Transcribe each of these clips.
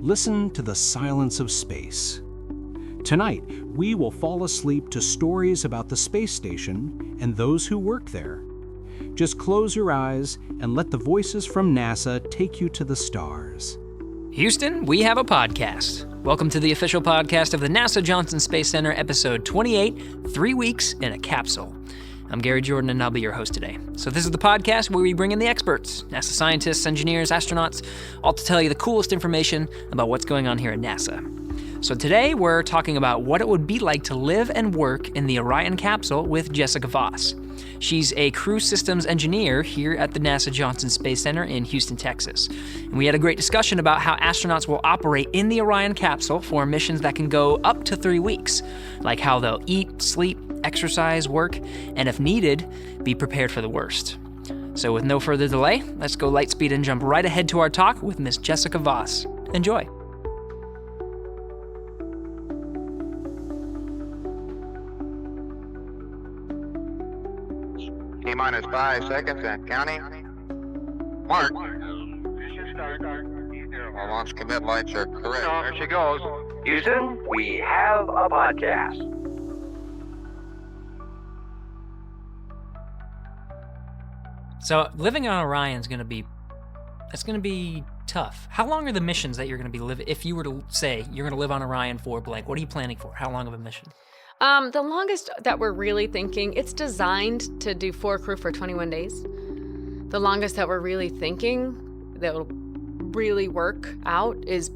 listen to the silence of space. Tonight, we will fall asleep to stories about the space station and those who work there. Just close your eyes and let the voices from NASA take you to the stars. Houston, we have a podcast. Welcome to the official podcast of the NASA Johnson Space Center, episode 28, 3 weeks in a capsule. I'm Gary Jordan, and I'll be your host today. So this is the podcast where we bring in the experts, NASA scientists, engineers, astronauts, all to tell you the coolest information about what's going on here at NASA. So today we're talking about what it would be like to live and work in the Orion capsule with Jessica Voss. She's a crew systems engineer here at the NASA Johnson Space Center in Houston, Texas. And we had a great discussion about how astronauts will operate in the Orion capsule for missions that can go up to 3 weeks, like how they'll eat, sleep, exercise, work, and if needed, be prepared for the worst. So with no further delay, let's go light speed and jump right ahead to our talk with Miss Jessica Voss. Enjoy. T-minus 5 seconds and counting. Mark. Our launch commit lights are correct. There she goes. Houston, we have a podcast. So living on Orion is going to be tough. How long are the missions that you're going to be living? If you were to say you're going to live on Orion for blank, what are you planning for? How long of a mission? The longest that we're really thinking, it's designed to do 4 crew for 21 days. The longest that we're really thinking that will really work out is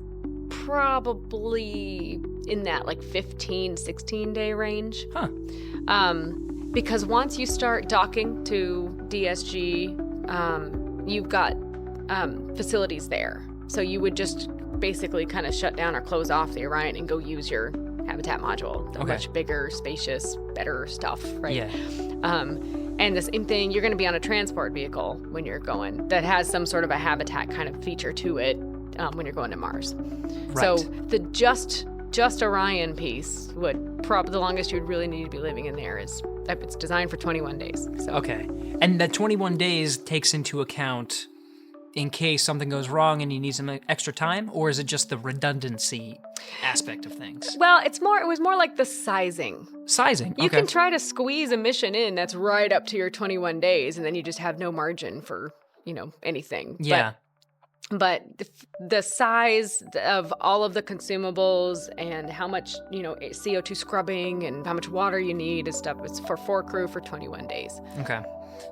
probably in that 15, 16 day range. Huh. Because once you start docking to DSG, you've got facilities there. So you would just basically kind of shut down or close off the Orion and go use your habitat module. The much bigger, spacious, better stuff, right? Yeah. And the same thing, you're going to be on a transport vehicle when you're going that has some sort of a habitat kind of feature to it when you're going to Mars. Right. So the just Orion piece would probably the longest you'd really need to be living in there is it's designed for 21 days. So. Okay. And that 21 days takes into account in case something goes wrong and you need some extra time, or is it just the redundancy aspect of things? Well, it was more like the sizing. Sizing, okay. You can try to squeeze a mission in that's right up to your 21 days, and then you just have no margin for, anything. Yeah. But the size of all of the consumables and how much, CO2 scrubbing and how much water you need and stuff, it's for 4 crew for 21 days. Okay.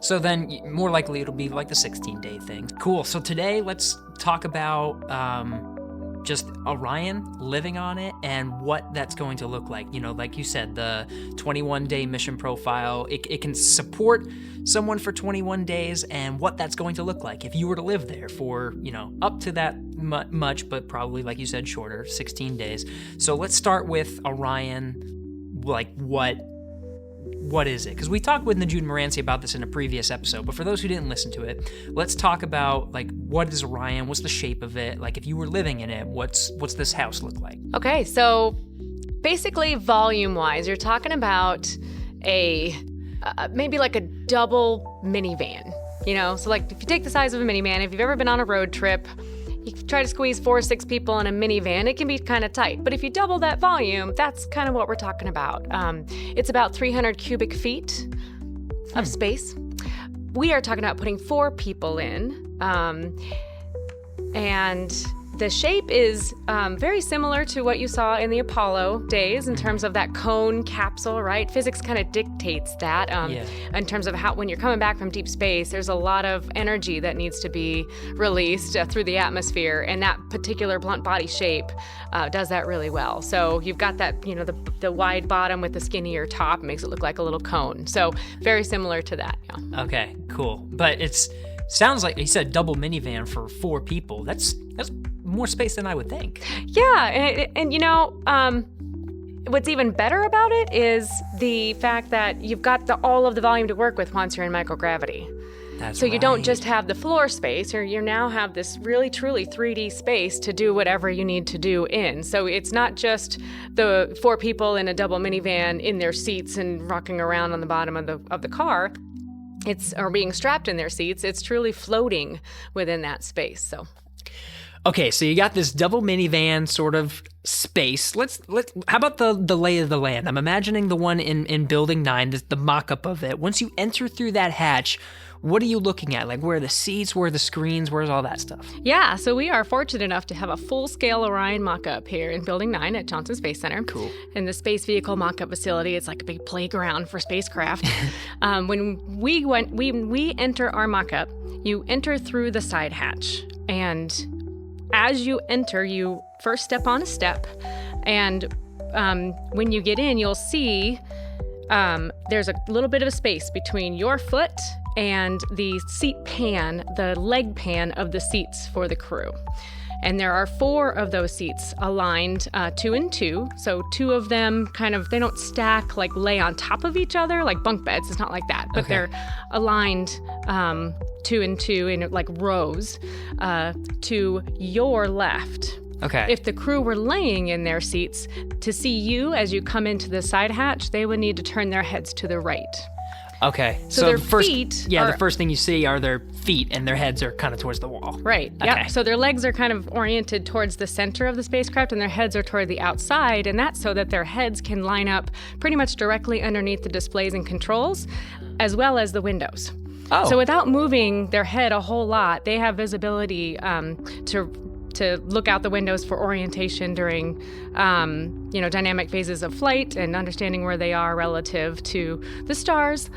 So then more likely it'll be like the 16-day thing. Cool. So today let's talk about just Orion, living on it, and what that's going to look like. Like you said, the 21-day mission profile, it can support someone for 21 days and what that's going to look like if you were to live there for, up to that much, but probably, like you said, shorter, 16 days. So let's start with Orion, what is it? Because we talked with Najud Moranci about this in a previous episode, but for those who didn't listen to it, let's talk about, what is Orion? What's the shape of it? If you were living in it, what's this house look like? Okay, so basically volume-wise, you're talking about maybe like a double minivan, So if you take the size of a minivan, if you've ever been on a road trip, you try to squeeze 4 or 6 people in a minivan, it can be kind of tight. But if you double that volume, that's kind of what we're talking about. It's about 300 cubic feet of space. We are talking about putting 4 people in. And the shape is very similar to what you saw in the Apollo days in terms of that cone capsule, right? Physics kind of dictates that in terms of how, when you're coming back from deep space, there's a lot of energy that needs to be released through the atmosphere, and that particular blunt body shape does that really well. So you've got that, the wide bottom with the skinnier top makes it look like a little cone. So very similar to that. Yeah. Okay, cool. But sounds like you said double minivan for 4 people. That's more space than I would think. Yeah, and what's even better about it is the fact that you've got all of the volume to work with once you're in microgravity. That's so right. You don't just have the floor space, or you now have this really truly 3D space to do whatever you need to do in. So it's not just the 4 people in a double minivan in their seats and rocking around on the bottom of the car. Or being strapped in their seats. It's truly floating within that space. So Okay, so you got this double minivan sort of space. How about the lay of the land? I'm imagining the one in Building 9, the mock-up of it. Once you enter through that hatch, what are you looking at? Like, where are the seats? Where are the screens? Where's all that stuff? Yeah, so we are fortunate enough to have a full-scale Orion mock-up here in Building 9 at Johnson Space Center. Cool. In the space vehicle mock-up facility, it's like a big playground for spacecraft. When we enter our mock-up, you enter through the side hatch, and as you enter, you first step on a step, and when you get in, you'll see there's a little bit of a space between your foot and the seat pan, the leg pan of the seats for the crew. And there are 4 of those seats aligned 2 and 2. So 2 of them they don't stack, like lay on top of each other like bunk beds. It's not like that, but they're aligned 2 and 2 in like rows to your left. Okay. If the crew were laying in their seats, to see you as you come into the side hatch, they would need to turn their heads to the right. Okay. So their the first, feet the first thing you see are their feet, and their heads are kind of towards the wall. Right. Okay. Yep. So their legs are kind of oriented towards the center of the spacecraft, and their heads are toward the outside, and that's so that their heads can line up pretty much directly underneath the displays and controls, as well as the windows. Oh. So without moving their head a whole lot, they have visibility to look out the windows for orientation during, dynamic phases of flight and understanding where they are relative to the stars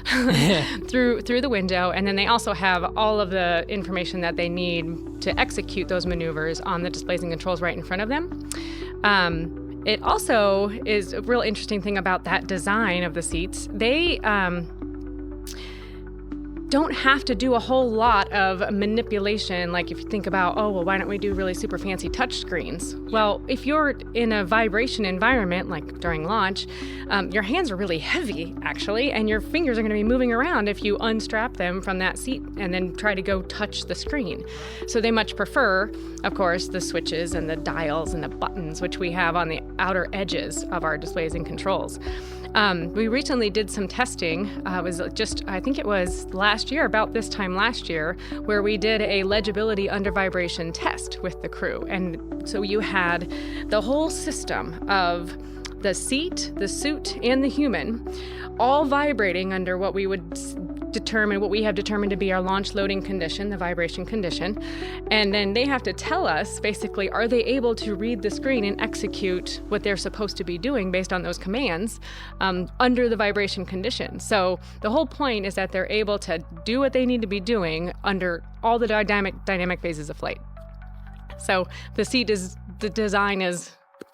through the window. And then they also have all of the information that they need to execute those maneuvers on the displays and controls right in front of them. It also is a real interesting thing about that design of the seats. They don't have to do a whole lot of manipulation. Like if you think about, why don't we do really super fancy touch screens? Well, if you're in a vibration environment, like during launch, your hands are really heavy, actually, and your fingers are going to be moving around if you unstrap them from that seat and then try to go touch the screen. So they much prefer, of course, the switches and the dials and the buttons, which we have on the outer edges of our displays and controls. We recently did some testing. I think it was last year, about this time last year, where we did a legibility under vibration test with the crew. And so you had the whole system of the seat, the suit, and the human all vibrating under what we have determined to be our launch loading condition, the vibration condition. And then they have to tell us, basically, are they able to read the screen and execute what they're supposed to be doing based on those commands under the vibration condition. So the whole point is that they're able to do what they need to be doing under all the dynamic phases of flight. So the design is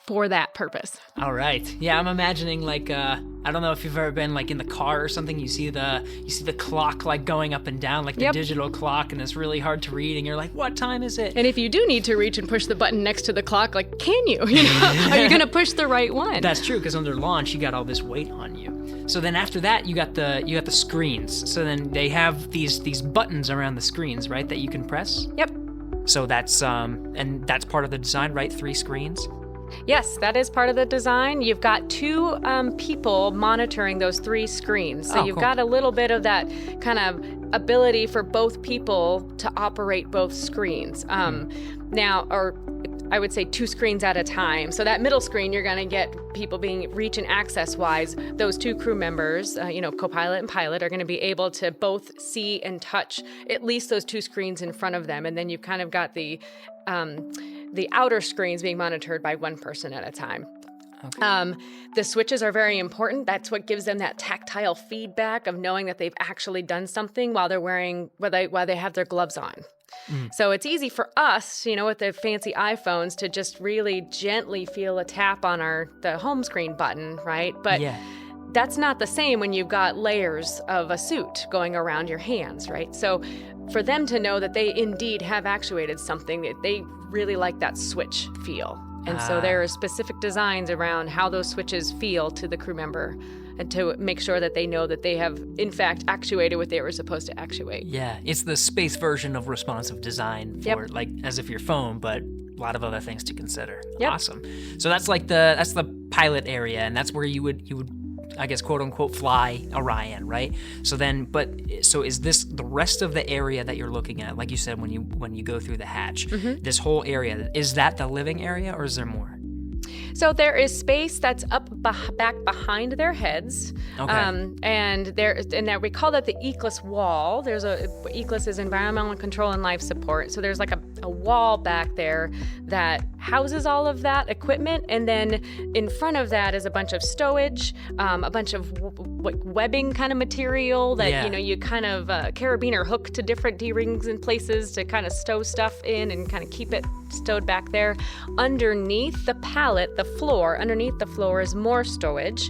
for that purpose. All right. Yeah, I'm imagining like I don't know if you've ever been like in the car or something. You see the clock like going up and down, like the digital clock, and it's really hard to read. And you're like, what time is it? And if you do need to reach and push the button next to the clock, like, can you? Are you going to push the right one? That's true, because under launch you got all this weight on you. So then after that you got the screens. So then they have these buttons around the screens, right, that you can press. Yep. So that's and that's part of the design, right? 3 screens. Yes, that is part of the design. You've got 2 people monitoring those 3 screens. So you've cool. got a little bit of that kind of ability for both people to operate both screens. Now, or I would say 2 screens at a time. So that middle screen, you're going to get people being reach and access wise. Those 2 crew members, co-pilot and pilot, are going to be able to both see and touch at least those 2 screens in front of them. And then you've kind of got the outer screens being monitored by 1 person at a time. Okay. The switches are very important. That's what gives them that tactile feedback of knowing that they've actually done something while they have their gloves on. So it's easy for us, with the fancy iPhones, to just really gently feel a tap on the home screen button, right? But that's not the same when you've got layers of a suit going around your hands, right? So for them to know that they indeed have actuated something, that they really like that switch feel. And so there are specific designs around how those switches feel to the crew member, and to make sure that they know that they have, in fact, actuated what they were supposed to actuate. Yeah, it's the space version of responsive design for like as if your phone, but a lot of other things to consider. Yep. Awesome. So that's like that's the pilot area, and that's where you would I guess, quote unquote, fly Orion, right? So is this the rest of the area that you're looking at? Like you said, when you go through the hatch, this whole area, is that the living area, or is there more? So there is space that's back behind their heads, and we call that the ECLS wall. ECLS is Environmental Control and Life Support. So there's like a wall back there that houses all of that equipment, and then in front of that is a bunch of stowage, a bunch of webbing kind of material that you kind of carabiner hook to different D-rings and places to kind of stow stuff in and kind of keep it stowed back there. Underneath the pallet, underneath the floor is more stowage.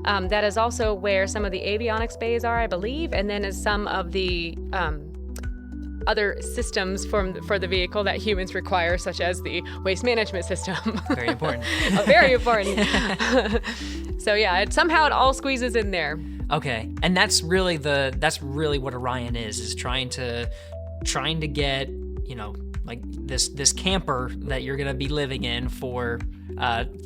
That is also where some of the avionics bays are, I believe, and then is some of the other systems for the vehicle that humans require, such as the waste management system. Very important. Very important. So yeah, somehow it all squeezes in there. Okay, and that's really what Orion is trying to get, like this camper that you're gonna be living in for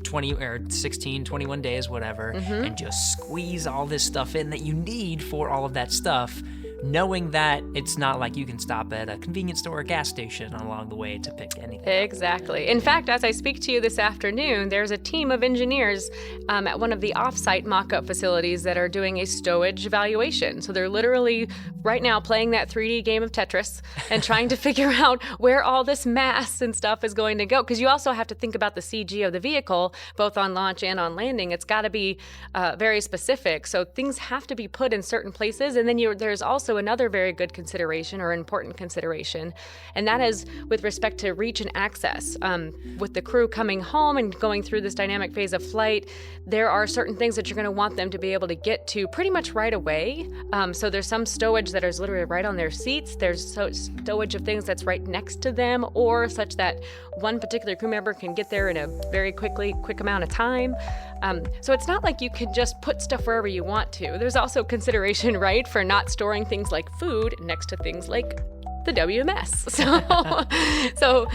20 or 16, 21 days, whatever, and just squeeze all this stuff in that you need for all of that stuff, knowing that it's not like you can stop at a convenience store or gas station along the way to pick anything. Exactly. In fact, as I speak to you this afternoon, there's a team of engineers at one of the off-site mock-up facilities that are doing a stowage evaluation. So they're literally right now playing that 3D game of Tetris and trying to figure out where all this mass and stuff is going to go. Because you also have to think about the CG of the vehicle, both on launch and on landing. It's got to be very specific. So things have to be put in certain places. And then there's also another very good consideration or important consideration, and that is with respect to reach and access. With the crew coming home and going through this dynamic phase of flight, there are certain things that you're going to want them to be able to get to pretty much right away. So there's some stowage that is literally right on their seats. There's stowage of things that's right next to them, or such that one particular crew member can get there in a very quick amount of time. So it's not like you can just put stuff wherever you want to. There's also consideration, right, for not storing things like food next to things like the WMS. So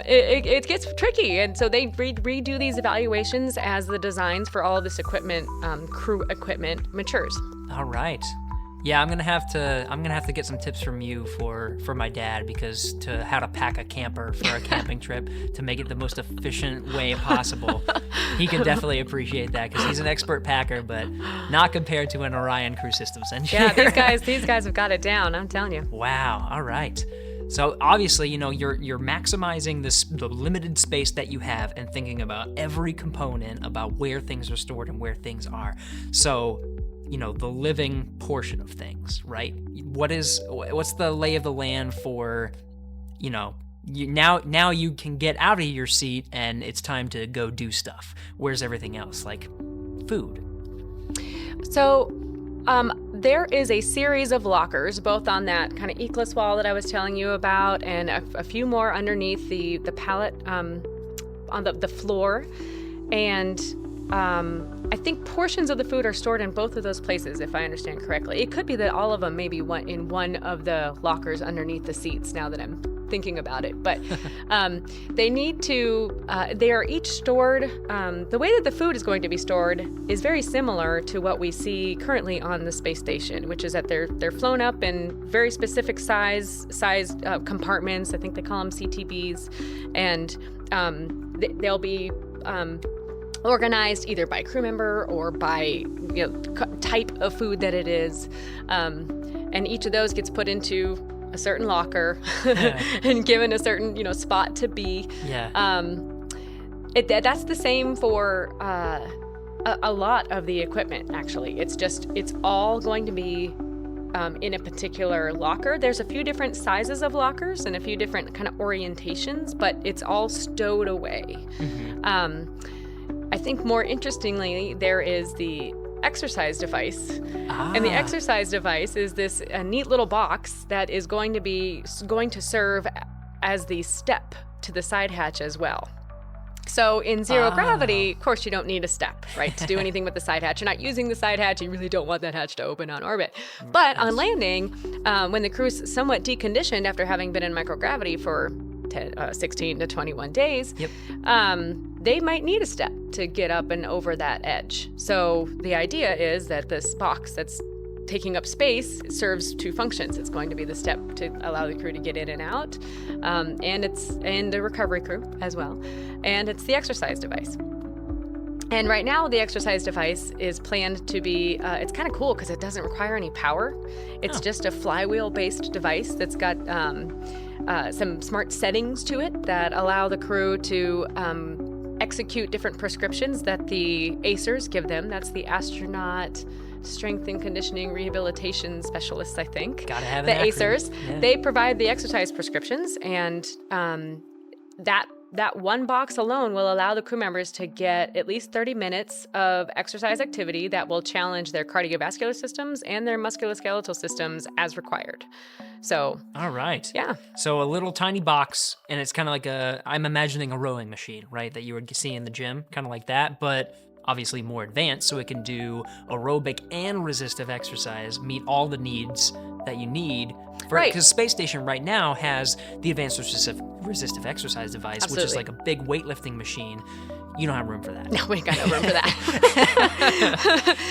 it gets tricky. And so they redo these evaluations as the designs for all of this equipment, crew equipment, matures. All right. Yeah, I'm gonna have to get some tips from you for my dad, because to how to pack a camper for a camping trip to make it the most efficient way possible. He can definitely appreciate that, because he's an expert packer, but not compared to an Orion Crew Systems engineer. Yeah, these guys have got it down, I'm telling you. Wow. All right. So obviously, you're maximizing the limited space that you have and thinking about every component, about where things are stored and where things are. So, the living portion of things, right? What's the lay of the land for, now you can get out of your seat and it's time to go do stuff. Where's everything else, like food? So, there is a series of lockers, both on that kind of ECLS wall that I was telling you about, and a few more underneath the pallet on the floor. And I think portions of the food are stored in both of those places, if I understand correctly. It could be that all of them maybe went in one of the lockers underneath the seats, now that I'm thinking about it. But they are each stored. The way that the food is going to be stored is very similar to what we see currently on the space station, which is that they're flown up in very specific size compartments. I think they call them CTBs, and they'll be organized either by crew member or by type of food that it is, and each of those gets put into a certain locker and given a certain spot to be. That's the same for a lot of the equipment. Actually, it's all going to be in a particular locker. There's a few different sizes of lockers and a few different kind of orientations, but it's all stowed away. I think more interestingly, there is the exercise device. And the exercise device is this neat little box that is going to serve as the step to the side hatch as well. So in zero gravity, of course, you don't need a step, right, to do anything with the side hatch. You're not using the side hatch. You really don't want that hatch to open on orbit. But on landing, when the crew's somewhat deconditioned after having been in microgravity for 16 to 21 days, they might need a step to get up and over that edge. So the idea is that this box that's taking up space serves two functions. It's going to be the step to allow the crew to get in and out, and the recovery crew as well, and it's the exercise device. And right now, the exercise device is planned to be, it's kind of cool because it doesn't require any power. It's just a flywheel-based device that's got some smart settings to it that allow the crew to execute different prescriptions that the ACERs give them. That's the Astronaut Strength and Conditioning Rehabilitation Specialists, I think. Gotta have the an acronym. ACERs. Yeah. They provide the exercise prescriptions, and that one box alone will allow the crew members to get at least 30 minutes of exercise activity that will challenge their cardiovascular systems and their musculoskeletal systems as required. So, all right. Yeah. So a little tiny box, and it's kind of like I'm imagining a rowing machine, right, that you would see in the gym, kind of like that, but obviously more advanced, so it can do aerobic and resistive exercise, meet all the needs that you need. Right. Because Space Station right now has the advanced resistive exercise device, Absolutely. which is like a big weightlifting machine. You don't have room for that. No, we ain't got no room for that.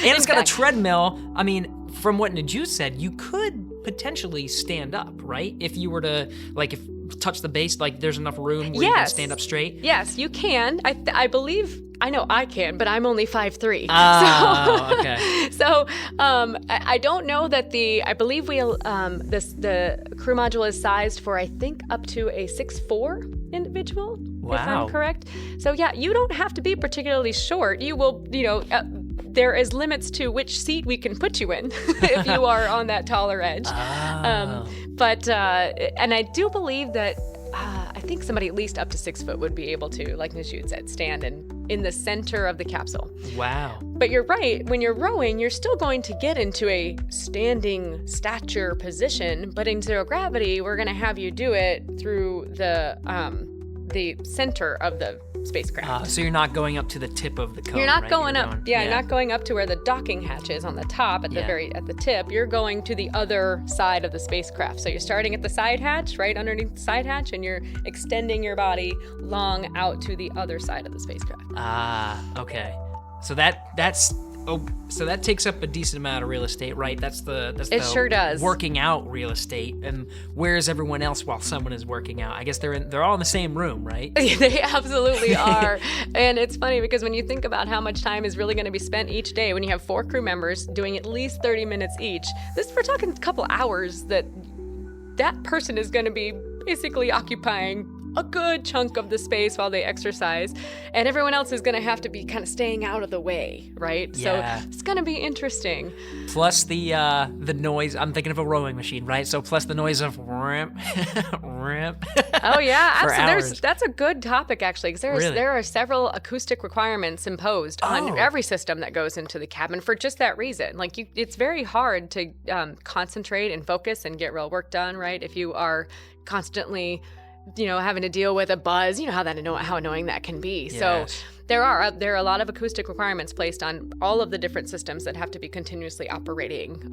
And it's got a treadmill. I mean, from what Najut said, you could potentially stand up, right? If you were to, touch the base, there's enough room where you can stand up straight. Yes, you can. I believe, I know I can, but I'm only 5'3". Oh, okay. So I don't know that I believe the crew module is sized for, I think, up to a 6'4" individual, if I'm correct. So yeah, you don't have to be particularly short. You will, there is limits to which seat we can put you in if you are on that taller edge. And I do believe that I think somebody at least up to 6 foot would be able to, like Najut said, stand in the center of the capsule. Wow. But you're right, when you're rowing, you're still going to get into a standing stature position, but in zero gravity, we're going to have you do it through the center of the spacecraft. So you're not going up to the tip of the cone. You're not right? going up. You're not going up to where the docking hatch is on the top at the tip. You're going to the other side of the spacecraft. So you're starting at the side hatch, right underneath the side hatch, and you're extending your body long out to the other side of the spacecraft. Okay. So so that takes up a decent amount of real estate, right? That's It sure does. Working out real estate. And where is everyone else while someone is working out? I guess they're all in the same room, right? They absolutely are. And it's funny because when you think about how much time is really going to be spent each day, when you have 4 crew members doing at least 30 minutes each, we're talking a couple hours that person is going to be basically occupying a good chunk of the space while they exercise, and everyone else is going to have to be kind of staying out of the way, right? Yeah. So it's going to be interesting. Plus the noise. I'm thinking of a rowing machine, right? So plus the noise of ramp. Oh yeah, For absolutely. hours. That's a good topic actually, because there are several acoustic requirements imposed on every system that goes into the cabin for just that reason. It's very hard to concentrate and focus and get real work done, right? If you are constantly having to deal with a buzz, how annoying that can be. Yes. So there are a lot of acoustic requirements placed on all of the different systems that have to be continuously operating.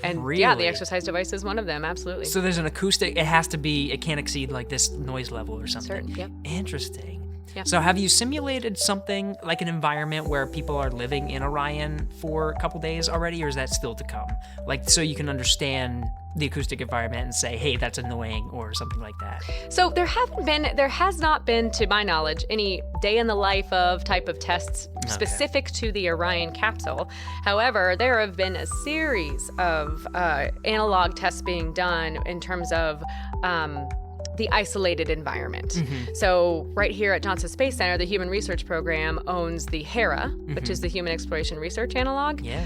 And Really? yeah, the exercise device is one of them, absolutely. So there's an acoustic. It can't exceed this noise level or something. Certain, yep. Interesting. Yep. So have you simulated something like an environment where people are living in Orion for a couple days already, or is that still to come? So you can understand the acoustic environment and say, hey, that's annoying, or something like that. So there has not been, to my knowledge, any day in the life of type of tests specific to the Orion capsule. However, there have been a series of analog tests being done in terms of the isolated environment. Mm-hmm. So right here at Johnson Space Center, the Human Research Program owns the HERA, which is the Human Exploration Research Analog. Yeah.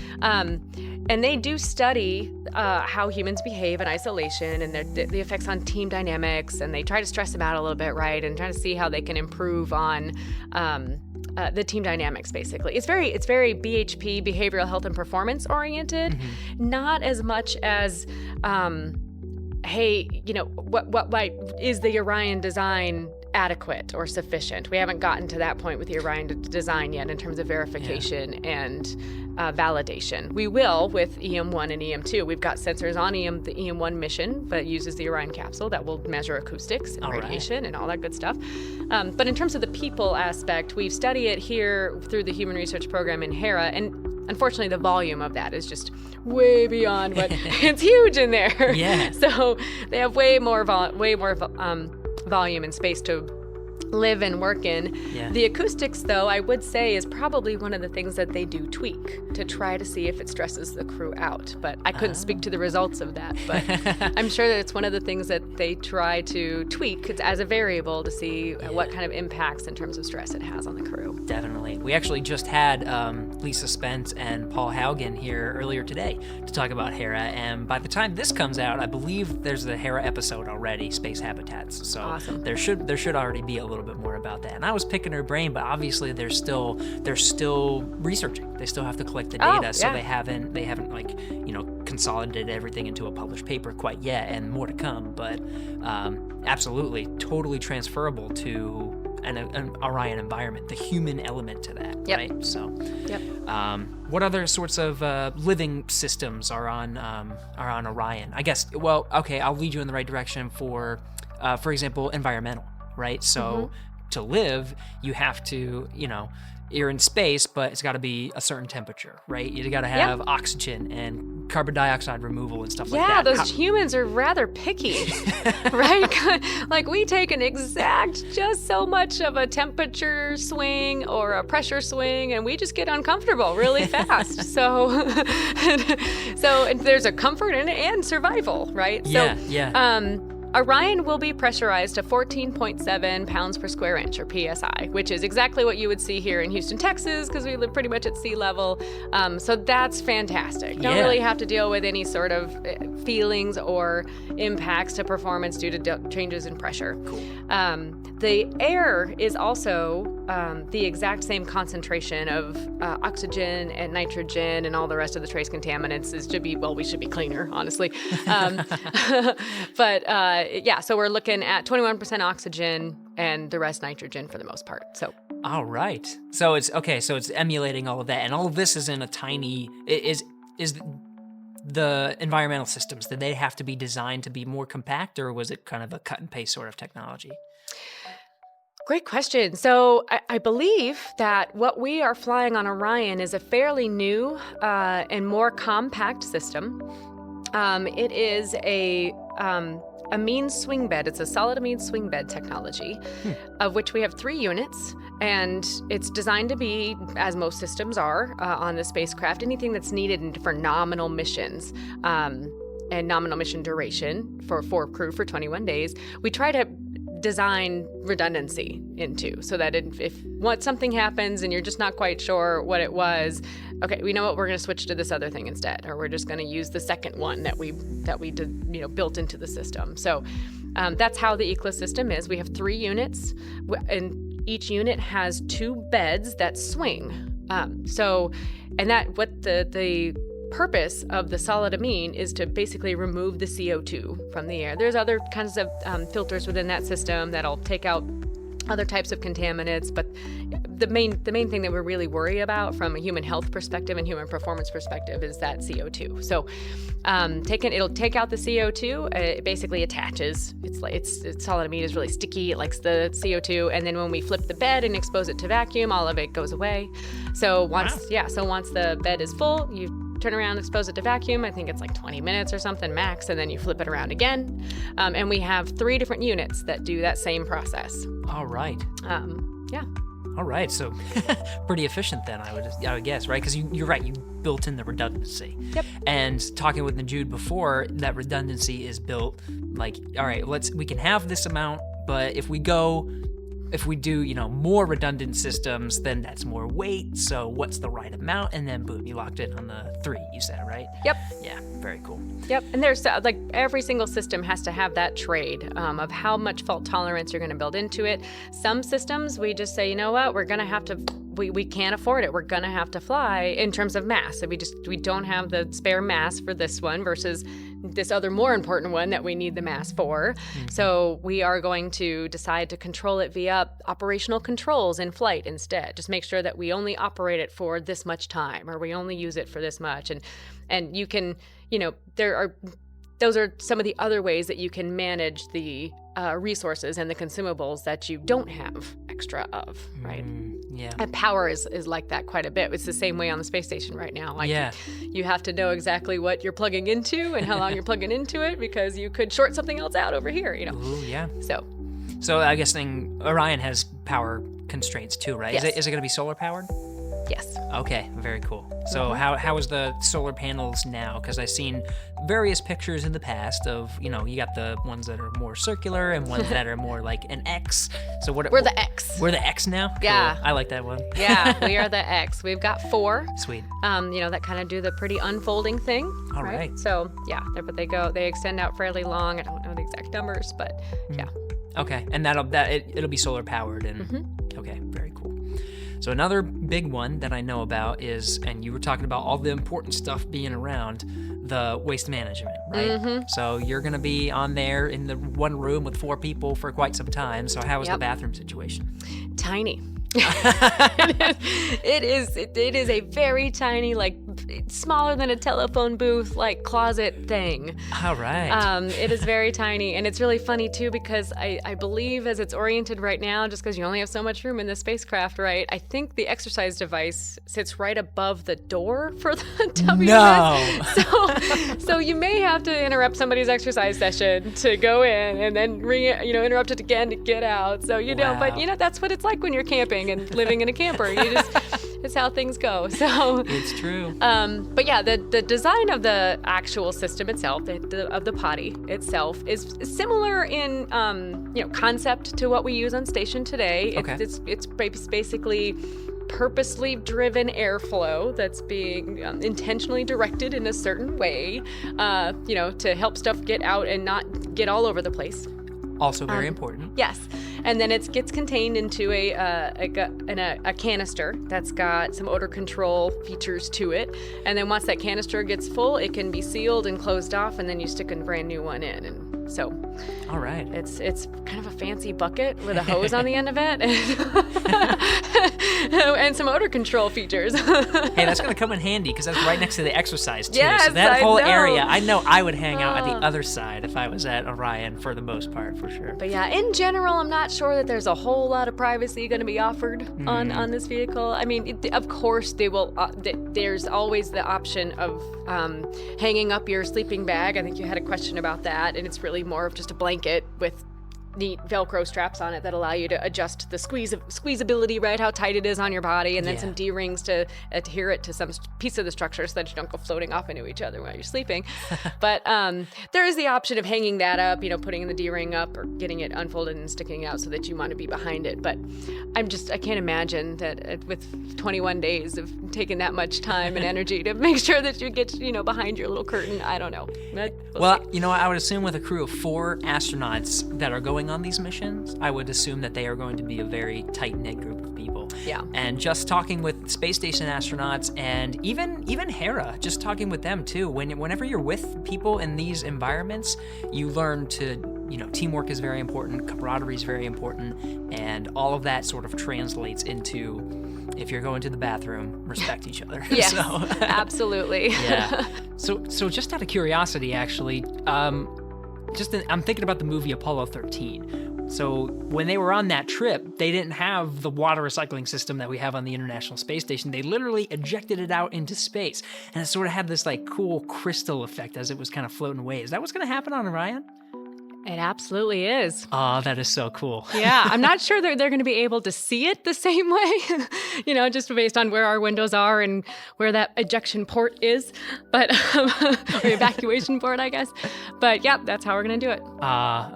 And they do study how humans behave in isolation and the effects on team dynamics, and they try to stress them out a little bit, right? And try to see how they can improve on the team dynamics, basically. It's very BHP, behavioral health and performance oriented, not as much as hey, what is the Orion design adequate or sufficient. We haven't gotten to that point with the Orion design yet in terms of verification and validation. We will with EM1 and EM2. We've got sensors on the EM1 mission, but uses the Orion capsule that will measure acoustics and radiation and all that good stuff. But in terms of the people aspect, we've studied it here through the Human Research Program in Hera, and unfortunately the volume of that is just way beyond what it's huge in there. Yeah. So they have way more volume and space to live and work in. Yeah. The acoustics, though, I would say is probably one of the things that they do tweak to try to see if it stresses the crew out. But I couldn't speak to the results of that. But I'm sure that it's one of the things that they try to tweak as a variable to see what kind of impacts in terms of stress it has on the crew. Definitely. We actually just had Lisa Spence and Paul Haugen here earlier today to talk about Hera, and by the time this comes out, I believe there's the Hera episode already, Space Habitats. So awesome. there should already be a little bit more about that. And I was picking her brain, but obviously they're still researching. They still have to collect the data, so they haven't consolidated everything into a published paper quite yet, and more to come. But absolutely, totally transferable to an Orion environment, the human element to that, right? So, what other sorts of living systems are on Orion? I guess. Well, okay, I'll lead you in the right direction for example, environmental, right? So, to live, you have to, you're in space, but it's got to be a certain temperature, right? You got to have oxygen and carbon dioxide removal and stuff like that. Yeah, those humans are rather picky, right? Like we take an exact, just so much of a temperature swing or a pressure swing, and we just get uncomfortable really fast. So there's a comfort in it and survival, right? Orion will be pressurized to 14.7 pounds per square inch, or PSI, which is exactly what you would see here in Houston, Texas, because we live pretty much at sea level. So that's fantastic. Don't really have to deal with any sort of feelings or impacts to performance due to changes in pressure. Cool. The air is also the exact same concentration of oxygen and nitrogen and all the rest of the trace contaminants. We should be cleaner, honestly. So we're looking at 21% oxygen and the rest nitrogen for the most part. So. All right. So it's okay. So it's emulating all of that, and all of this is in a tiny. Is the environmental systems, did they have to be designed to be more compact, or was it kind of a cut and paste sort of technology? Great question. So I believe that what we are flying on Orion is a fairly new and more compact system. It is a amine swing bed. It's a solid amine swing bed technology, of which we have 3 units, and it's designed to be, as most systems are on the spacecraft, anything that's needed for nominal missions and nominal mission duration for crew for 21 days. We try to design redundancy into, so that if once something happens and you're just not quite sure what it was, okay, we know what, we're going to switch to this other thing instead, or we're just going to use the second one that we did, built into the system. So that's how the ECLA system is. We have 3 units, and each unit has 2 beds that swing. The purpose of the solid amine is to basically remove the CO2 from the air. There's other kinds of filters within that system that'll take out other types of contaminants, but the main thing that we really worry about from a human health perspective and human performance perspective is that CO2. So it'll take out the CO2. It basically attaches. It's solid amine is really sticky. It likes the CO2, and then when we flip the bed and expose it to vacuum, all of it goes away. So once the bed is full, you turn around, expose it to vacuum. I think it's like 20 minutes or something max, and then you flip it around again. And we have 3 different units that do that same process. All right. All right. So pretty efficient then, I would guess, right? Because you're right. You built in the redundancy. Yep. And talking with Najood before, that redundancy is built like, all right, we can have this amount, but if we do, more redundant systems, then that's more weight. So what's the right amount? And then boom, you locked in on the 3, you said, right? Yep. Yeah, very cool. Yep. And there's every single system has to have that trade of how much fault tolerance you're going to build into it. Some systems, we just say, you know what, we're going to have to, we can't afford it. We're going to have to fly in terms of mass. We don't have the spare mass for this one versus this other more important one that we need the mass for. So we are going to decide to control it via operational controls in flight instead. Just make sure that we only operate it for this much time, or we only use it for this much. And you can, those are some of the other ways that you can manage the resources and the consumables that you don't have extra of, right? Yeah. And power is like that quite a bit. It's the same way on the space station right now. Like you have to know exactly what you're plugging into and how long you're plugging into it, because you could short something else out over here, Ooh, yeah. So I guess Orion has power constraints too, right? Yes. Is it going to be solar powered? yes. Okay, very cool. So how is the solar panels now? Because I've seen various pictures in the past of, you got the ones that are more circular and ones that are more like an X. So We're the X. We're the X now? Yeah. Cool. I like that one. Yeah, we are the X. We've got 4. Sweet. That kind of do the pretty unfolding thing. All right. So yeah, but they extend out fairly long. I don't know the exact numbers, but yeah. Okay, and it'll be solar powered and okay, very cool. So another big one that I know about is, and you were talking about all the important stuff being around, the waste management, right? So you're going to be on there in the one room with 4 people for quite some time. So how is the bathroom situation? Tiny. It is a very tiny, like smaller than a telephone booth, like closet thing. All right. It is very tiny, and it's really funny too, because I believe as it's oriented right now, just because you only have so much room in the spacecraft, right? I think the exercise device sits right above the door for the WS. So you may have to interrupt somebody's exercise session to go in, and then interrupt it again to get out. So but that's what it's like when you're camping and living in a camper. It's how things go. So it's true. But yeah, the design of the actual system itself, of the potty itself, is similar in concept to what we use on station today. Okay. It's basically purposely driven airflow that's being intentionally directed in a certain way, to help stuff get out and not get all over the place. Also very important. Yes. And then it gets contained into a canister that's got some odor control features to it. And then once that canister gets full, it can be sealed and closed off, and then you stick a brand new one in. And so, all right, it's kind of a fancy bucket with a hose on the end of it, and some odor control features. Hey, that's going to come in handy because that's right next to the exercise too. Yes, so that whole I know. area, I know I would hang out at the other side if I was at Orion for the most part, for sure. But yeah, in general, I'm not sure that there's a whole lot of privacy going to be offered on this vehicle. I mean, of course, they will. There's always the option of hanging up your sleeping bag. I think you had a question about that, and it's really more of just a blanket with neat Velcro straps on it that allow you to adjust the squeezability, right? How tight it is on your body, and then some D-rings to adhere it to some piece of the structure so that you don't go floating off into each other while you're sleeping. But there is the option of hanging that up, putting the D-ring up or getting it unfolded and sticking out so that you want to be behind it. But I can't imagine that with 21 days of taking that much time and energy to make sure that you get, behind your little curtain. I don't know. Well, I would assume with a crew of 4 astronauts that are going on these missions, I would assume that they are going to be a very tight-knit group of people. Yeah. And just talking with space station astronauts and even Hera, just talking with them too, whenever you're with people in these environments, you learn to, teamwork is very important, camaraderie is very important, and all of that sort of translates into, if you're going to the bathroom, respect each other. Yes, absolutely. Yeah. So just out of curiosity, actually, I'm thinking about the movie Apollo 13. So when they were on that trip, they didn't have the water recycling system that we have on the International Space Station. They literally ejected it out into space, and it sort of had this like cool crystal effect as it was kind of floating away. Is that what's going to happen on Orion? It absolutely is. Oh, that is so cool. Yeah, I'm not sure they're going to be able to see it the same way, just based on where our windows are and where that ejection port is, but or evacuation port, I guess. But yeah, that's how we're going to do it.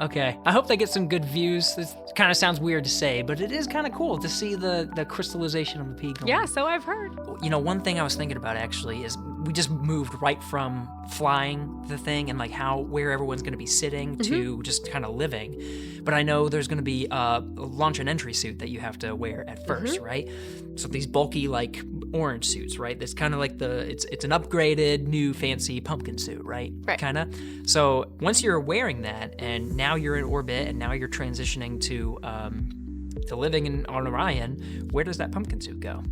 Okay. I hope they get some good views. This kind of sounds weird to say, but it is kind of cool to see the crystallization of the peak. Yeah, so I've heard. One thing I was thinking about actually is we just moved right from flying the thing and like where everyone's going to be sitting to just kind of living. But I know there's going to be a launch and entry suit that you have to wear at first, right? So these bulky like orange suits, right? That's kind of like it's an upgraded, new, fancy pumpkin suit, right? Right. Kind of. So once you're wearing that, and now you're in orbit, and now you're transitioning to living on Orion, where does that pumpkin suit go?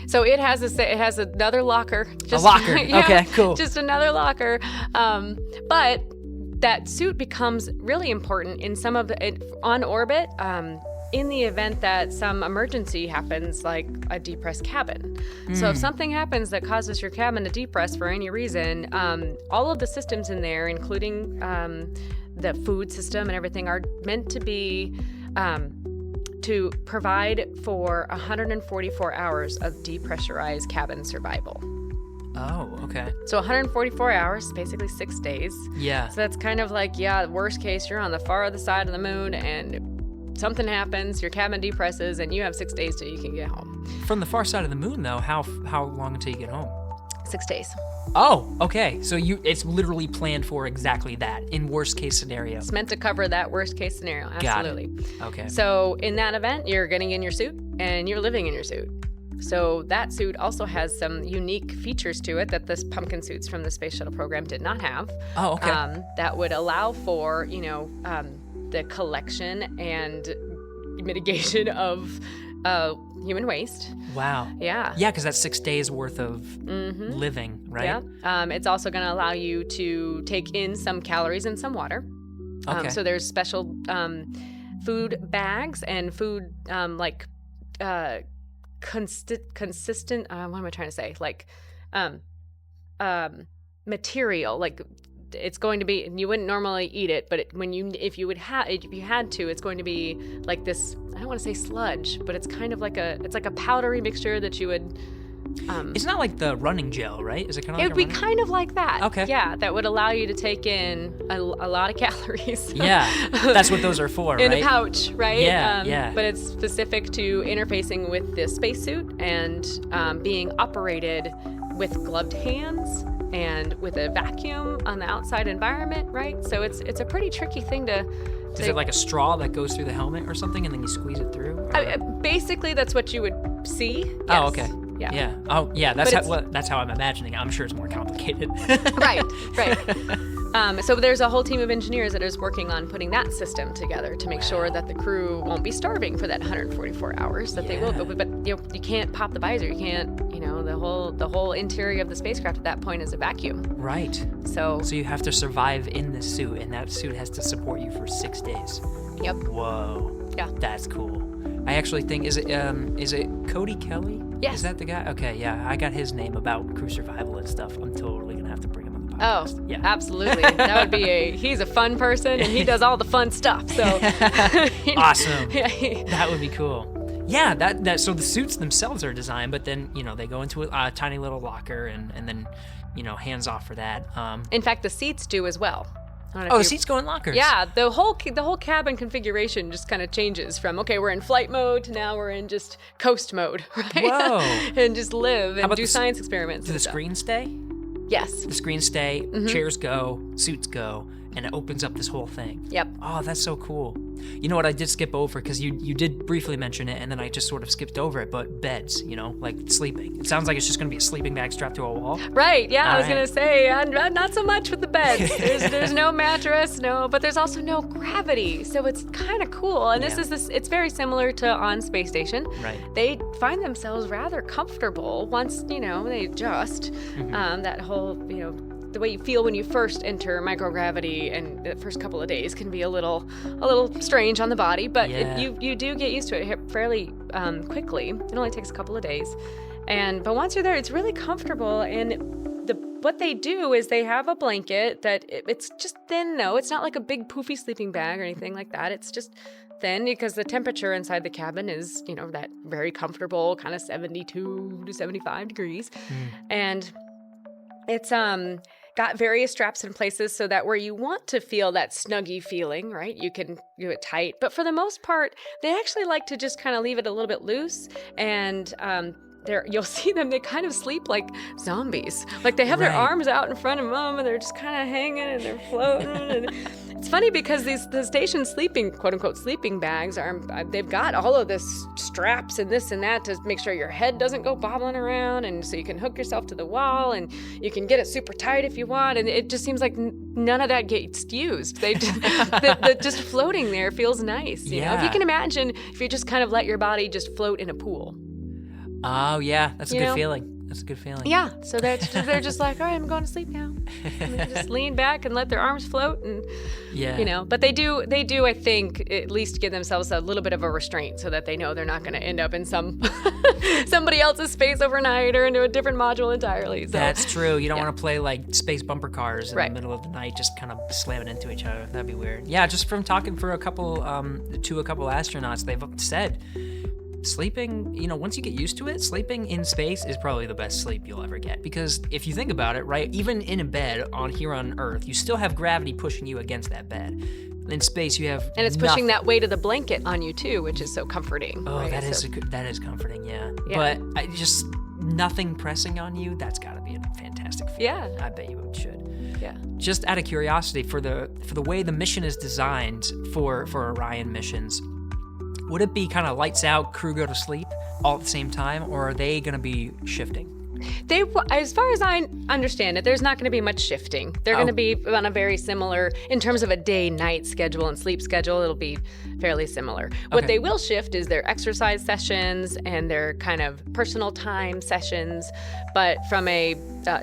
So it has another locker. A locker. Yeah, okay, cool. Just another locker. But that suit becomes really important in on orbit. In the event that some emergency happens, like a depressed cabin. So if something happens that causes your cabin to depress for any reason, all of the systems in there, including the food system and everything, are meant to be to provide for 144 hours of depressurized cabin survival. Oh, okay. So 144 hours, basically 6 days. Yeah. So that's kind of like, worst case, you're on the far other side of the moon and something happens, your cabin depresses, and you have 6 days till you can get home. From the far side of the moon, though, how long until you get home? 6 days. Oh, okay. So it's literally planned for exactly that, in worst case scenario. It's meant to cover that worst case scenario, absolutely. Got it. Okay. So in that event, you're getting in your suit and you're living in your suit. So that suit also has some unique features to it that the pumpkin suits from the Space Shuttle program did not have. Oh, okay. That would allow for, the collection and mitigation of human waste. Wow. Yeah. Yeah, because that's 6 days worth of living, right? Yeah. It's also going to allow you to take in some calories and some water. Okay. So there's special food bags and food consistent. What am I trying to say? Like material. Like it's going to be. You wouldn't normally eat it, but if you had to, it's going to be like this. I don't want to say sludge, but it's kind of like it's like a powdery mixture that you would. It's not like the running gel, right? Is it kind of? It would be kind of like that. Okay. Yeah, that would allow you to take in a lot of calories. Yeah, that's what those are for, in right? a pouch, right? Yeah. But it's specific to interfacing with the spacesuit and being operated with gloved hands and with a vacuum on the outside environment, right? So it's a pretty tricky thing to. Is it like a straw that goes through the helmet or something, and then you squeeze it through? Basically, that's what you would see. Yes. Oh, okay. Yeah. Oh, yeah. That's how I'm imagining it. I'm sure it's more complicated. Right. So there's a whole team of engineers that is working on putting that system together to make sure that the crew won't be starving for that 144 hours. That they will, but you can't pop the visor. You can't. The whole interior of the spacecraft at that point is a vacuum. Right. So you have to survive in the suit, and that suit has to support you for 6 days. Yep. Whoa. Yeah. That's cool. I actually think is it Cody Kelly? Yes. Is that the guy? Okay, yeah. I got his name about crew survival and stuff. I'm totally gonna have to bring him on the podcast. Oh, yeah. Absolutely. That would be he's a fun person and he does all the fun stuff. So awesome. That would be cool. Yeah, so the suits themselves are designed, but then, they go into a tiny little locker and then, hands off for that. In fact, the seats do as well. The seats go in lockers. Yeah, the whole cabin configuration just kind of changes from, okay, we're in flight mode to now we're in just coast mode, right? Whoa. And just live and do science experiments. Do the screens stay? Yes. The screens stay, chairs go, suits go, and it opens up this whole thing. Yep. Oh, that's so cool. You know what I did skip over, because you did briefly mention it, and then I just sort of skipped over it, but beds, like sleeping. It sounds like it's just going to be a sleeping bag strapped to a wall. Right, yeah, I was going to say, not so much with the beds. There's no mattress, but there's also no gravity, so it's kind of cool. And it's very similar to on Space Station. Right. They find themselves rather comfortable once, they adjust. That whole, the way you feel when you first enter microgravity and the first couple of days can be a little strange on the body, but you do get used to it fairly quickly. It only takes a couple of days, but once you're there, it's really comfortable. And what they do is they have a blanket that it's just thin though. It's not like a big poofy sleeping bag or anything like that. It's just thin because the temperature inside the cabin is that very comfortable kind of 72 to 75 degrees, and it's got various straps in places so that where you want to feel that snuggy feeling, right, you can do it tight. But for the most part, they actually like to just kind of leave it a little bit loose. And you'll see them, they kind of sleep like zombies. Like they have their arms out in front of them and they're just kind of hanging and they're floating. And It's funny because the station sleeping, quote unquote, sleeping bags they've got all of this straps and this and that to make sure your head doesn't go bobbling around, and so you can hook yourself to the wall and you can get it super tight if you want, and it just seems like none of that gets used. They just floating there feels nice. You know? If you can imagine if you just kind of let your body just float in a pool. Oh yeah, that's a good feeling. That's a good feeling. Yeah, so they're just like, all right, I'm going to sleep now. And they just lean back and let their arms float, and But they do, I think, at least give themselves a little bit of a restraint so that they know they're not going to end up in somebody else's space overnight or into a different module entirely. So. That's true. You don't want to play like space bumper cars in the middle of the night, just kind of slamming into each other. That'd be weird. Yeah, just from talking to a couple astronauts, they've said. Sleeping, once you get used to it, sleeping in space is probably the best sleep you'll ever get. Because if you think about it, right, even in a bed here on Earth, you still have gravity pushing you against that bed. In space, you have and it's pushing that weight of the blanket on you too, which is so comforting. Oh, right? that is comforting, yeah. But just nothing pressing on you, that's got to be a fantastic feeling. Yeah, I bet you should. Yeah. Just out of curiosity, for the way the mission is designed for Orion missions. Would it be kind of lights out, crew go to sleep all at the same time, or are they going to be shifting? As far as I understand it, there's not going to be much shifting. They're going to be on a very similar, in terms of a day-night schedule and sleep schedule, it'll be fairly similar. What they will shift is their exercise sessions and their kind of personal time sessions, but from a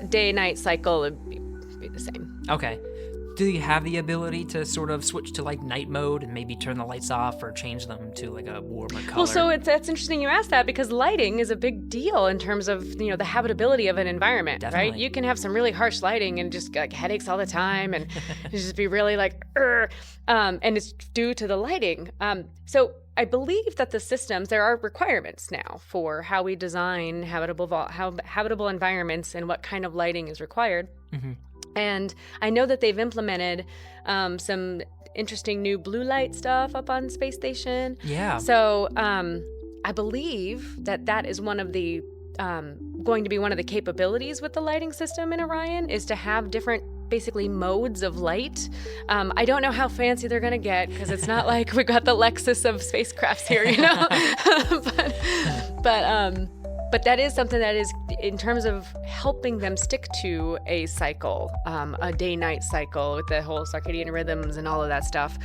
day-night cycle, it'd be the same. Okay. Do you have the ability to sort of switch to like night mode and maybe turn the lights off or change them to like a warmer color? Well, so that's interesting you asked that, because lighting is a big deal in terms of, the habitability of an environment, Definitely. Right? You can have some really harsh lighting and just like headaches all the time and just be really like, and it's due to the lighting. So I believe that the systems, there are requirements now for how we design habitable environments and what kind of lighting is required. Mm-hmm. And I know that they've implemented some interesting new blue light stuff up on Space Station. Yeah. So I believe that is one of the going to be one of the capabilities with the lighting system in Orion, is to have different basically modes of light. I don't know how fancy they're going to get, because it's not like we've got the Lexus of spacecrafts here, But that is something that is, in terms of helping them stick to a cycle, a day-night cycle with the whole circadian rhythms and all of that stuff.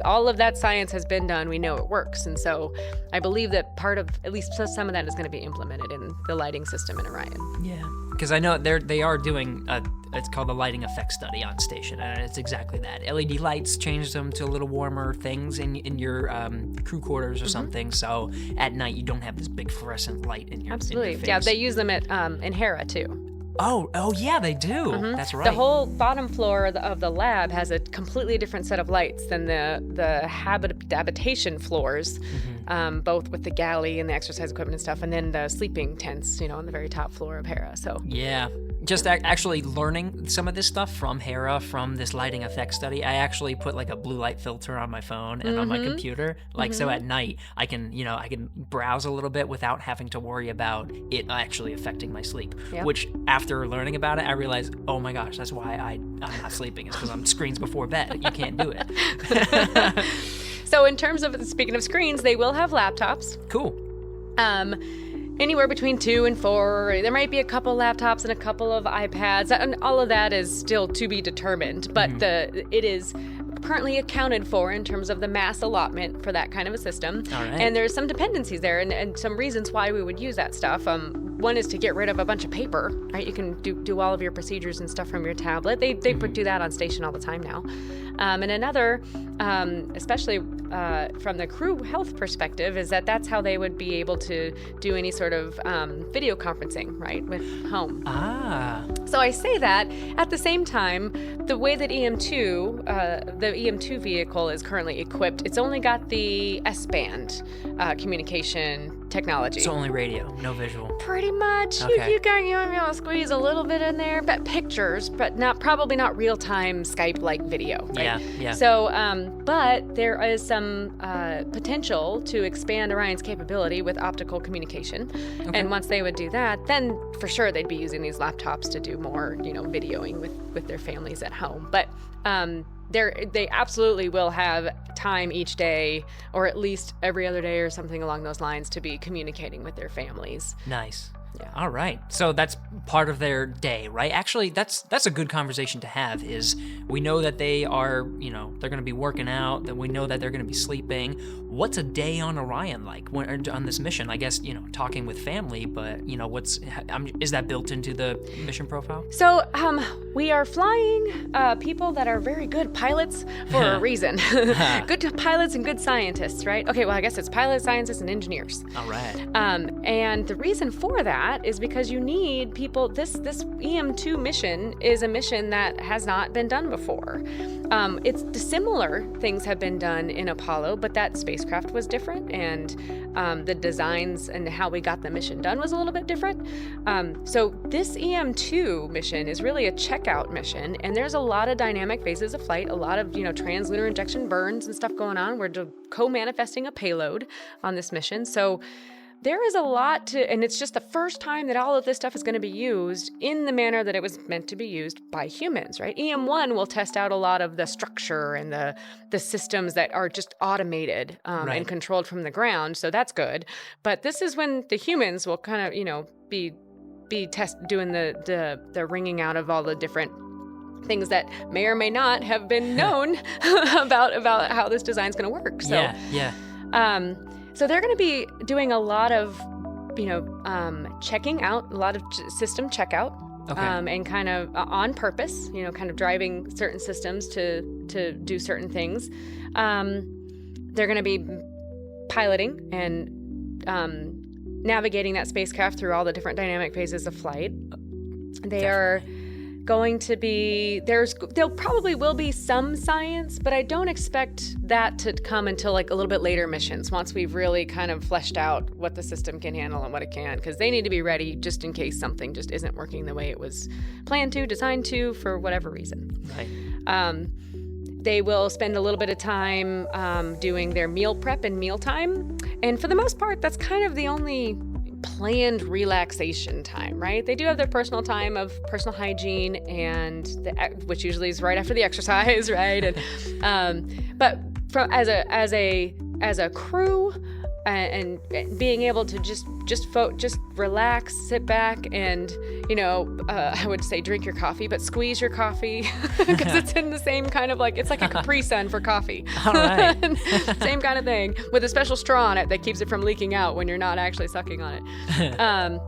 All of that science has been done. We know it works. And so I believe that part of, at least some of that is going to be implemented in the lighting system in Orion. Yeah. Because I know they are doing it's called the lighting effect study on station, and it's exactly that. LED lights, change them to a little warmer things in your crew quarters or something, so at night you don't have this big fluorescent light in your Absolutely. in your face. Yeah, they use them in Hera too. Oh yeah, they do. Mm-hmm. That's right. The whole bottom floor of the lab has a completely different set of lights than the habitation floors, both with the galley and the exercise equipment and stuff, and then the sleeping tents, on the very top floor of Hera. So yeah, just actually learning some of this stuff from Hera, from this lighting effect study. I actually put like a blue light filter on my phone and on my computer, so at night I can browse a little bit without having to worry about it actually affecting my sleep. Yep. Which after learning about it, I realized, oh my gosh, that's why I'm not sleeping. It's because I'm screens before bed. You can't do it. So in terms of, speaking of screens, they will have laptops. Cool. Anywhere between 2 and 4. There might be a couple laptops and a couple of iPads, and all of that is still to be determined. But it is currently accounted for in terms of the mass allotment for that kind of a system. All right. And there's some dependencies there and some reasons why we would use that stuff. One is to get rid of a bunch of paper, right? You can do all of your procedures and stuff from your tablet. They do that on station all the time now. And another, especially from the crew health perspective, is that's how they would be able to do any sort of video conferencing, right, with home. So I say that at the same time, the way that the EM2 vehicle is currently equipped, it's only got the S-band communication technology. So only radio, no visual. Pretty much. Okay. You can squeeze a little bit in there, but pictures, but probably not real-time Skype-like video. Right? Yeah. So, but there is some potential to expand Orion's capability with optical communication. Okay. And once they would do that, then for sure they'd be using these laptops to do more, videoing with their families at home. But they absolutely will have time each day, or at least every other day or something along those lines, to be communicating with their families. Nice. Yeah. All right. So that's part of their day, right? Actually, that's a good conversation to have. Is we know that they are, they're going to be working out, that we know that they're going to be sleeping. What's a day on Orion like on this mission? I guess, talking with family, but, is that built into the mission profile? So we are flying people that are very good pilots for a reason. Good pilots and good scientists, right? Okay, well, I guess it's pilots, scientists, and engineers. All right. And the reason for that is because you need people. This EM2 mission is a mission that has not been done before. It's similar things have been done in Apollo, but that spacecraft was different, and the designs and how we got the mission done was a little bit different. So this EM2 mission is really a checkout mission, and there's a lot of dynamic phases of flight, a lot of translunar injection burns and stuff going on. We're co-manifesting a payload on this mission, so there is a lot to, and it's just the first time that all of this stuff is going to be used in the manner that it was meant to be used by humans, right? EM1 will test out a lot of the structure and the systems that are just automated and controlled from the ground, so that's good. But this is when the humans will kind of, be doing the ringing out of all the different things that may or may not have been known about how this design's going to work. So, so they're going to be doing a lot of, checking out, a lot of system checkout, and kind of on purpose, kind of driving certain systems to do certain things. They're going to be piloting and navigating that spacecraft through all the different dynamic phases of flight. They are going to be, there probably will be some science, but I don't expect that to come until like a little bit later missions, once we've really kind of fleshed out what the system can handle and what it can, because they need to be ready just in case something just isn't working the way it was planned to, designed to, for whatever reason. Right. They will spend a little bit of time doing their meal prep and mealtime, and for the most part, that's kind of the only planned relaxation time, right? They do have their personal time of personal hygiene, and which usually is right after the exercise, right? And but as a crew, and being able to just relax, sit back, and I would say drink your coffee, but squeeze your coffee because it's in the same kind of it's like a Capri Sun for coffee. All right. Same kind of thing with a special straw on it that keeps it from leaking out when you're not actually sucking on it.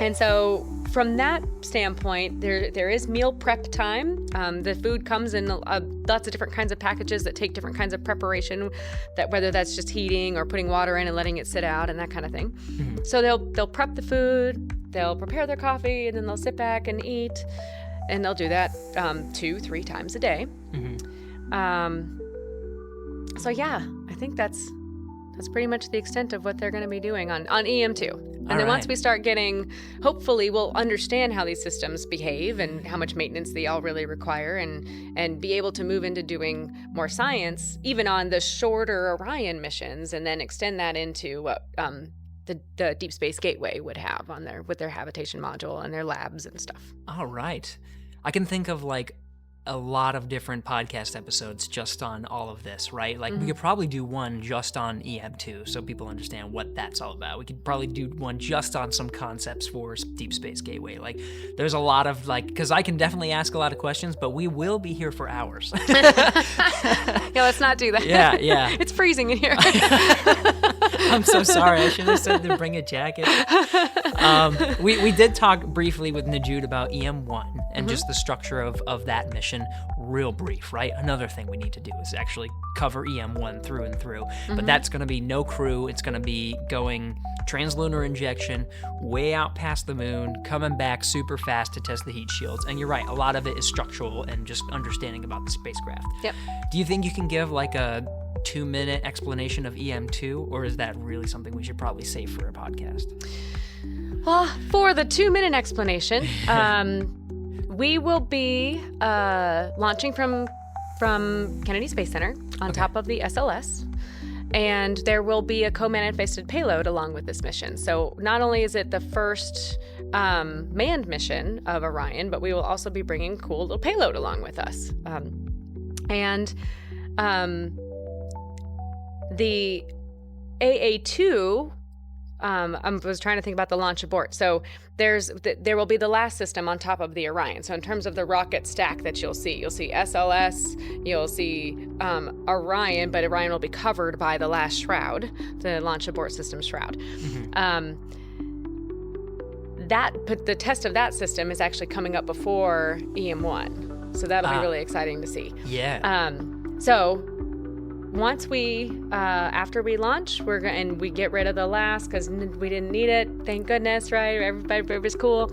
And so from that standpoint, there is meal prep time. The food comes in lots of different kinds of packages that take different kinds of preparation, that whether that's just heating or putting water in and letting it sit out and that kind of thing. Mm-hmm. So they'll prep the food, they'll prepare their coffee, and then they'll sit back and eat, and they'll do that 2-3 times a day. Mm-hmm. So yeah, I think that's pretty much the extent of what they're going to be doing on EM2. And then once we start getting, hopefully we'll understand how these systems behave and how much maintenance they all really require, and be able to move into doing more science, even on the shorter Orion missions, and then extend that into what the Deep Space Gateway would have on with their habitation module and their labs and stuff. All right. I can think of a lot of different podcast episodes just on all of this, right? We could probably do one just on EM2 so people understand what that's all about. We could probably do one just on some concepts for Deep Space Gateway. There's a lot of because I can definitely ask a lot of questions, but we will be here for hours. Yeah, let's not do that. Yeah. It's freezing in here. I'm so sorry. I should have said to bring a jacket. We did talk briefly with Najud about EM1 and just the structure of that mission. Real brief, right? Another thing we need to do is actually cover EM1 through and through. Mm-hmm. But that's going to be no crew. It's going to be going translunar injection way out past the moon, coming back super fast to test the heat shields. And you're right, a lot of it is structural and just understanding about the spacecraft. Yep. Do you think you can give a 2-minute explanation of EM2, or is that really something we should probably save for a podcast? Well, for the 2-minute explanation, we will be launching from Kennedy Space Center on top of the SLS, and there will be a co-manifested payload along with this mission. So not only is it the first manned mission of Orion, but we will also be bringing a cool little payload along with us. The AA2, I was trying to think about the launch abort. So there will be the last system on top of the Orion. So in terms of the rocket stack that you'll see SLS, you'll see Orion, but Orion will be covered by the last shroud, the launch abort system shroud. But the test of that system is actually coming up before EM1. So that'll be really exciting to see. Yeah. So once after we launch, and we get rid of the last, because we didn't need it, thank goodness, right? Everybody was cool.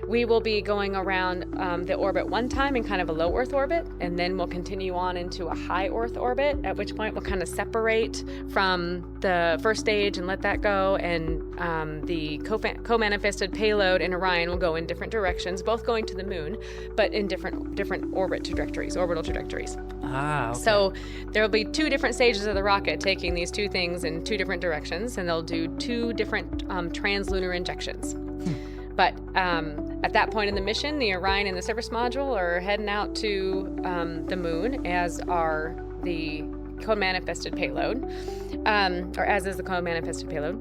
We will be going around the orbit one time in kind of a low Earth orbit, and then we'll continue on into a high Earth orbit, at which point we'll kind of separate from the first stage and let that go, and the co-manifested payload and Orion will go in different directions, both going to the moon, but in different orbital trajectories. Okay. So there will be 2 different stages of the rocket taking these 2 things in 2 different directions, and they'll do 2 different translunar injections. But at that point in the mission, the Orion and the service module are heading out to the moon, as are the co-manifested payload, or as is the co-manifested payload.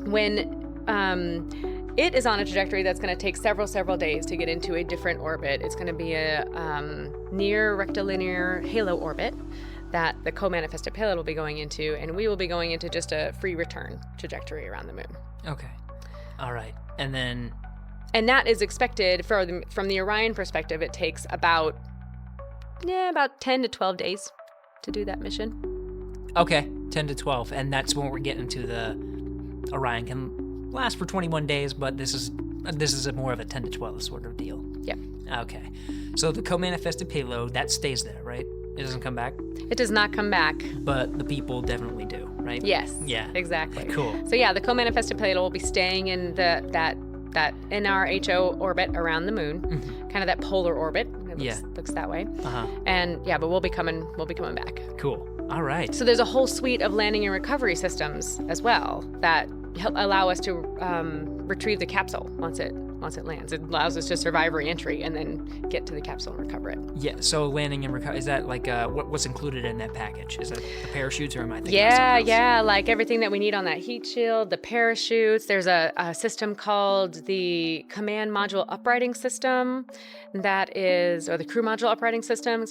When it is on a trajectory that's going to take several days to get into a different orbit. It's going to be a near rectilinear halo orbit that the co-manifested payload will be going into, and we will be going into just a free return trajectory around the moon. Okay. All right. And that is expected from the Orion perspective. It takes about 10 to 12 days to do that mission. Okay, 10 to 12, and that's when we're getting to the Orion can last for 21 days, but this is more of a 10 to 12 sort of deal. Yep. Okay. So the co-manifested payload, that stays there, right? It doesn't come back? It does not come back. But the people definitely do, right? Yes. Yeah. Exactly. Cool. So yeah, the co-manifested payload will be staying in that NRHO orbit around the moon, kind of that polar orbit. It looks that way. And but we'll be coming back. Cool. All right. So there's a whole suite of landing and recovery systems as well that allow us to retrieve the capsule once it lands. It allows us to survive re-entry and then get to the capsule and recover it. Yeah, so landing and recovery, is that like what's included in that package? Is that the parachutes, or am I thinking of something else? Yeah, like everything that we need on that heat shield, the parachutes. There's a system called the command module uprighting system, that is, or the crew module uprighting system,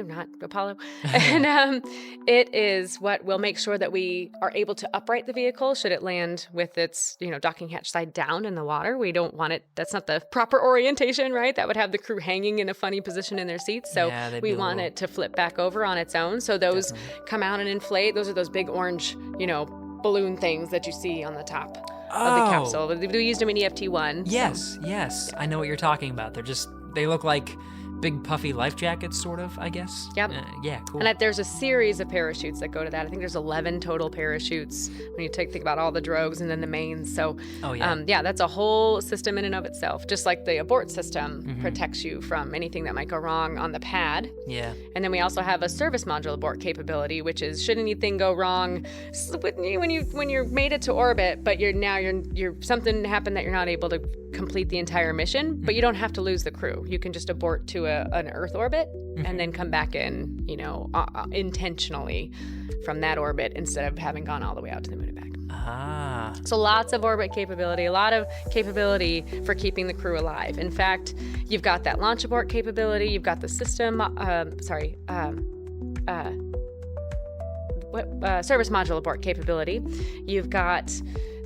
not Apollo. And it is what will make sure that we are able to upright the vehicle should it land with its docking hatch side down in the water. We don't want it, that's not the proper orientation, right? That would have the crew hanging in a funny position in their seats. So we want it to flip back over on its own. So those come out and inflate. Those are those big orange, balloon things that you see on the top of the capsule. We used them in EFT1. Yes. I know what you're talking about. They look like big puffy life jackets, sort of, I guess. Yep. Yeah, cool. And there's a series of parachutes that go to that. I think there's 11 total parachutes when you think about all the drogues and then the mains. So, that's a whole system in and of itself. Just like the abort system protects you from anything that might go wrong on the pad. Yeah. And then we also have a service module abort capability, which is should anything go wrong when you're made it to orbit, but you're something happened that you're not able to complete the entire mission, but you don't have to lose the crew. You can just abort to an Earth orbit and then come back in, intentionally from that orbit instead of having gone all the way out to the moon and back. So lots of orbit capability, a lot of capability for keeping the crew alive. In fact, you've got that launch abort capability, you've got the system, service module abort capability. You've got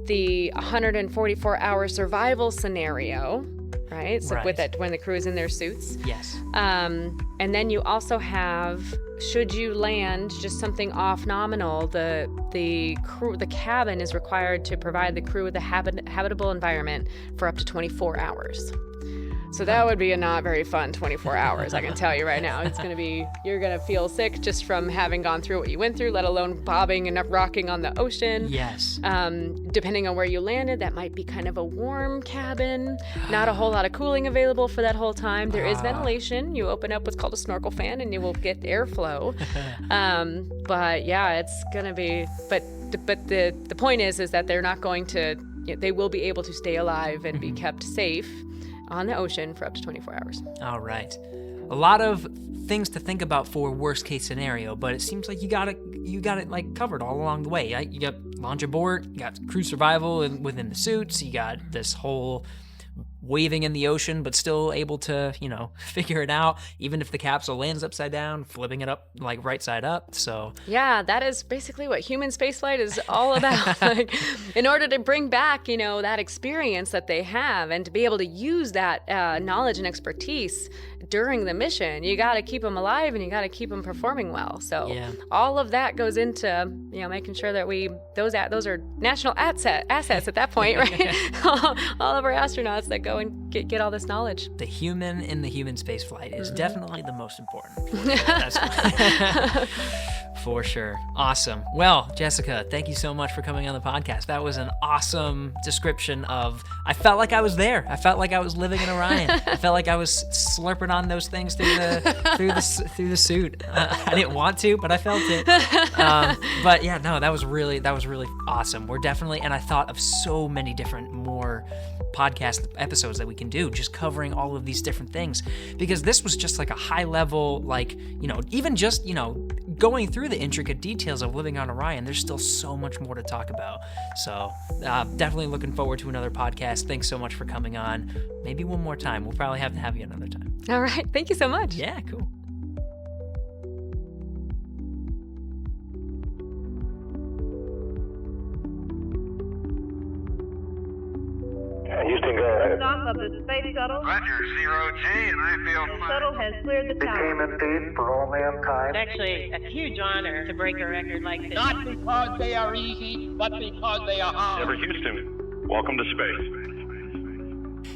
the 144-hour survival scenario, right? So with it, when the crew is in their suits. Yes. And then you also have, should you land just something off nominal, the cabin is required to provide the crew with a habitable environment for up to 24 hours. So that would be a not very fun 24 hours, I can tell you right now. You're going to feel sick just from having gone through what you went through, let alone bobbing and rocking on the ocean. Yes. Depending on where you landed, that might be kind of a warm cabin, not a whole lot of cooling available for that whole time. There is ventilation. You open up what's called a snorkel fan and you will get airflow. But yeah, it's going to be, but the point is that they're not going to they will be able to stay alive and be kept safe on the ocean for up to 24 hours. All right. A lot of things to think about for worst case scenario, but it seems like you got it like covered all along the way. Right? You got launch abort, you got crew survival within the suits, you got this whole waving in the ocean, but still able to, figure it out, even if the capsule lands upside down, flipping it up like right side up. So yeah, that is basically what human spaceflight is all about. Like, in order to bring back, that experience that they have and to be able to use that knowledge and expertise during the mission, you got to keep them alive and you got to keep them performing well. So all of that goes into, making sure that those are national assets at that point, right? All of our astronauts that go and get all this knowledge. The human in the human space flight is definitely the most important. For sure. Awesome. Well, Jessica, thank you so much for coming on the podcast. That was an awesome description of, I felt like I was there. I felt like I was living in Orion. I felt like I was slurping on those things through the suit. I didn't want to, but I felt it. But yeah, no, that was really awesome. We're definitely, and I thought of so many different more podcast episodes that we can do, just covering all of these different things, because this was just like a high level, like, even just, going through the intricate details of living on Orion. There's still so much more to talk about. So definitely looking forward to another podcast. Thanks so much for coming on. Maybe one more time. We'll probably have to have you another time. All right. Thank you so much. Yeah, cool. Houston, go ahead. Off of the space shuttle. Roger, 0G, and I feel The fine. shuttle has cleared the tower. Became indeed for all mankind. It's actually a huge honor to break a record like this. Not because they are easy, but because they are hard. Ever Houston, welcome to space.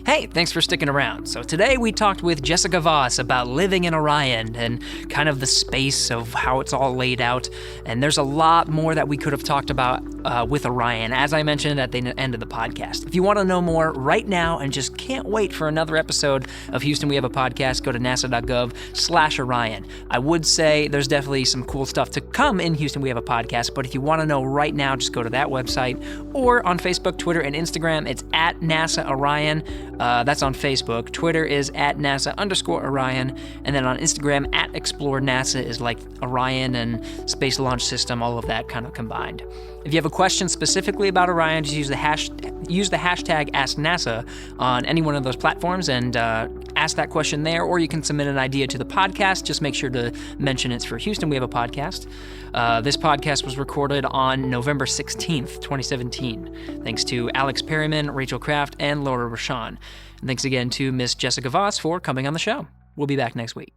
Hey, thanks for sticking around. So today we talked with Jessica Voss about living in Orion and kind of the space of how it's all laid out. And there's a lot more that we could have talked about with Orion, as I mentioned at the end of the podcast. If you want to know more right now and just can't wait for another episode of Houston We Have a Podcast, go to nasa.gov/Orion. I would say there's definitely some cool stuff to come in Houston We Have a Podcast, but if you want to know right now, just go to that website, or on Facebook, Twitter, and Instagram, it's at NASA Orion. That's on Facebook. Twitter is at NASA_Orion. And then on Instagram, at Explore NASA is like Orion and Space Launch System, all of that kind of combined. If you have a question specifically about Orion, just use the hashtag AskNASA on any one of those platforms and ask that question there, or you can submit an idea to the podcast. Just make sure to mention it's for Houston We Have a Podcast. This podcast was recorded on November 16th, 2017. Thanks to Alex Perryman, Rachel Kraft, and Laura Rashawn. And thanks again to Miss Jessica Voss for coming on the show. We'll be back next week.